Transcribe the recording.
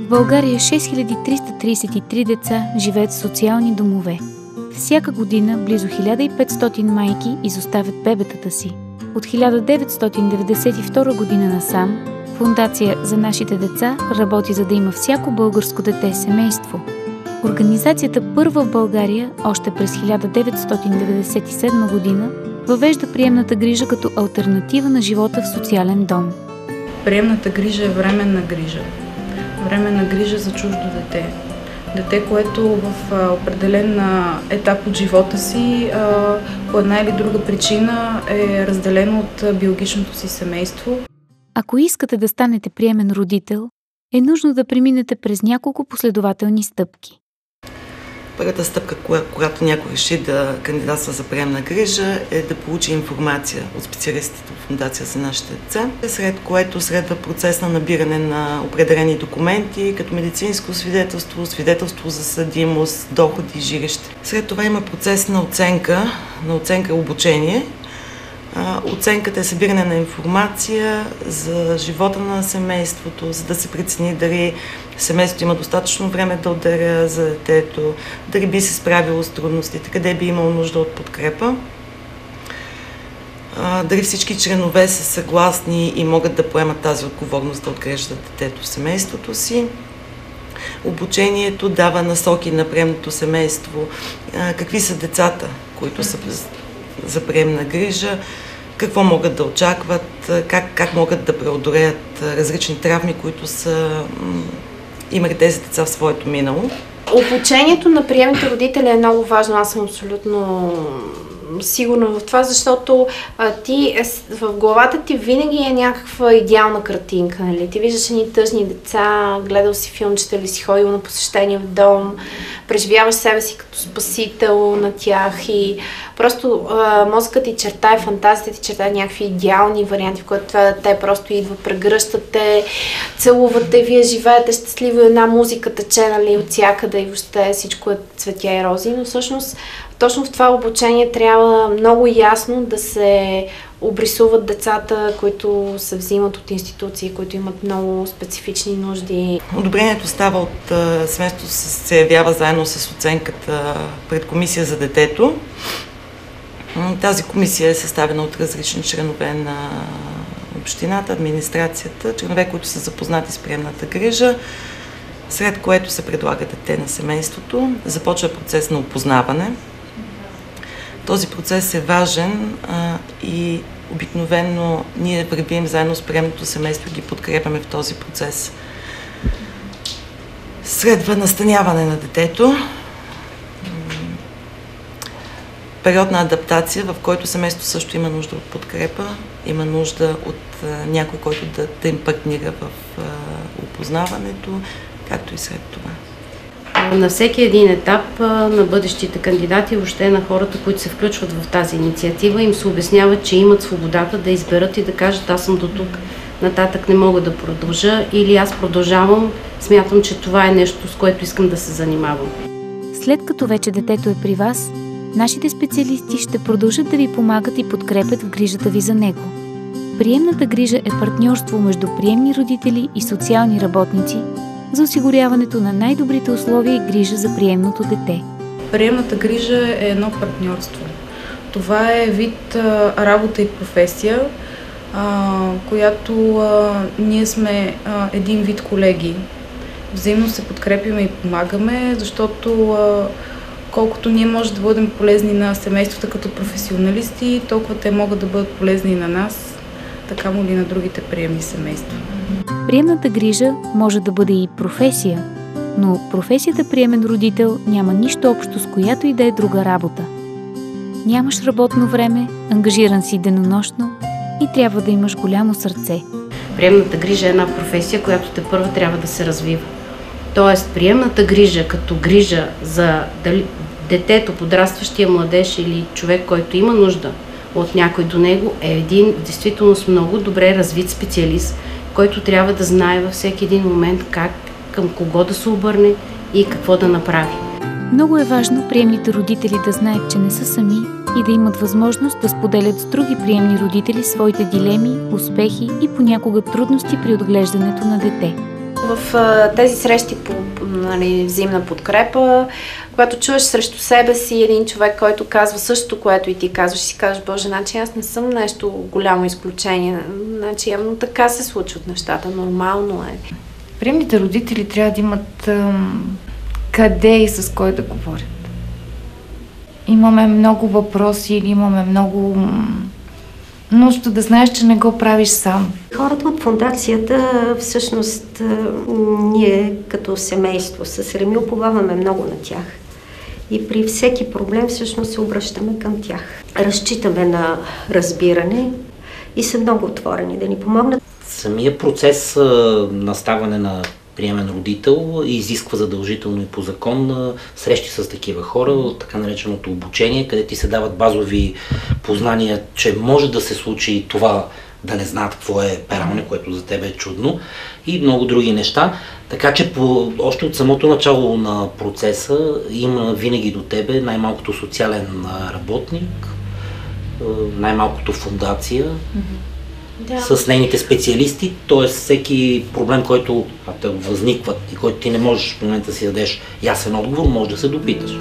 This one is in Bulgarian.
В България 6333 деца живеят в социални домове. Всяка година близо 1500 майки изоставят бебетата си. От 1992 година насам Фондация за нашите деца работи, за да има всяко българско дете семейство. Организацията първа в България още през 1997 година въвежда приемната грижа като алтернатива на живота в социален дом. Приемната грижа е временна грижа. Временна грижа за чуждо дете. Дете, което в определен етап от живота си по една или друга причина е разделено от биологичното си семейство. Ако искате да станете приемен родител, е нужно да преминете през няколко последователни стъпки. Първата стъпка, когато някой реши да кандидатства за приемна грижа, е да получи информация от специалистите от Фондация за нашите деца, след което следва процес на набиране на определени документи, като медицинско свидетелство, свидетелство за съдимост, доходи, жилище. След това има процес на оценка и обучение. Оценката е събиране на информация за живота на семейството, за да се прецени дали семейството има достатъчно време да отделя за детето, дали би се справило с трудностите, къде би имало нужда от подкрепа, дали всички членове са съгласни и могат да поемат тази отговорност да отглеждат детето в семейството си. Обучението дава насоки на приемното семейство, какви са децата, които са за приемна грижа, какво могат да очакват, как могат да преодолеят различни травми, които са имали тези деца в своето минало. Обучението на приемните родители е много важно. Аз съм абсолютно сигурна в това, защото в главата ти винаги е някаква идеална картинка. Нали? Ти виждаш едни тъжни деца, гледал си филмчета или си ходил на посещение в дом, преживяваш себе си като спасител на тях и просто мозъкът ти чертае, фантазията ти чертае някакви идеални варианти, в които това дете просто идва, прегръщате, целувате, вие живеете щастливо, една музика тече, нали, от всякъде и въобще всичко е цветя и рози, но всъщност точно в това обучение трябва много ясно да се обрисуват децата, които се взимат от институции, които имат много специфични нужди. Одобрението става от семейството, се явява заедно с оценката пред комисия за детето. Тази комисия е съставена от различни членове на общината, администрацията, членове, които са запознати с приемната грижа, след което се предлага дете на семейството. Започва процес на опознаване. Този процес е важен и обикновено ние вървим заедно с приемното семейство и ги подкрепяме в този процес. Следва настаняване на детето, период на адаптация, в който семейството също има нужда от подкрепа, има нужда от някой, който да им партнира в опознаването, както и след това. На всеки един етап на бъдещите кандидати, въобще на хората, които се включват в тази инициатива, им се обяснява, че имат свободата да изберат и да кажат: аз съм до тук, нататък не мога да продължа, или аз продължавам, смятам, че това е нещо, с което искам да се занимавам. След като вече детето е при вас, нашите специалисти ще продължат да ви помагат и подкрепят в грижата ви за него. Приемната грижа е партньорство между приемни родители и социални работници за осигуряването на най-добрите условия и грижа за приемното дете. Приемната грижа е едно партньорство. Това е вид работа и професия, която ние сме един вид колеги. Взаимно се подкрепяме и помагаме, защото колкото ние може да бъдем полезни на семействата като професионалисти, толкова те могат да бъдат полезни и на нас, така му ли на другите приемни семейства. Приемната грижа може да бъде и професия, но професията приемен родител няма нищо общо с която и да е друга работа. Нямаш работно време, ангажиран си денонощно и трябва да имаш голямо сърце. Приемната грижа е една професия, която тепърва трябва да се развива. Тоест, приемната грижа като грижа за детето, подрастващия младеж или човек, който има нужда от някой до него, е един действително с много добре развит специалист, който трябва да знае във всеки един момент как, към кого да се обърне и какво да направи. Много е важно приемните родители да знаят, че не са сами и да имат възможност да споделят с други приемни родители своите дилеми, успехи и понякога трудности при отглеждането на дете. В тези срещи по взаимна подкрепа, когато чуваш срещу себе си един човек, който казва същото, което и ти казваш, и си кажеш, Боже, значи аз не съм нещо голямо изключение, значи явно така се случват нещата, нормално е. Приемните родители трябва да имат къде и с кой да говорят. Имаме много въпроси или имаме много нужда да знаеш, че не го правиш сам. Хората от фондацията, всъщност, ние като семейство с Реми уповаваме много на тях. И при всеки проблем всъщност се обръщаме към тях. Разчитаме на разбиране и са много отворени да ни помогнат. Самия процес на ставане на приемен родител изисква задължително и по закон срещи с такива хора, така нареченото обучение, къде ти се дават базови познания, че може да се случи това да не знаят какво е пералня, което за теб е чудно, и много други неща. Така че още от самото начало на процеса има винаги до тебе най-малкото социален работник, най-малкото фондация, с нейните специалисти, т.е. всеки проблем, който възниква и който ти не можеш в момента да си дадеш ясен отговор, може да се допиташ.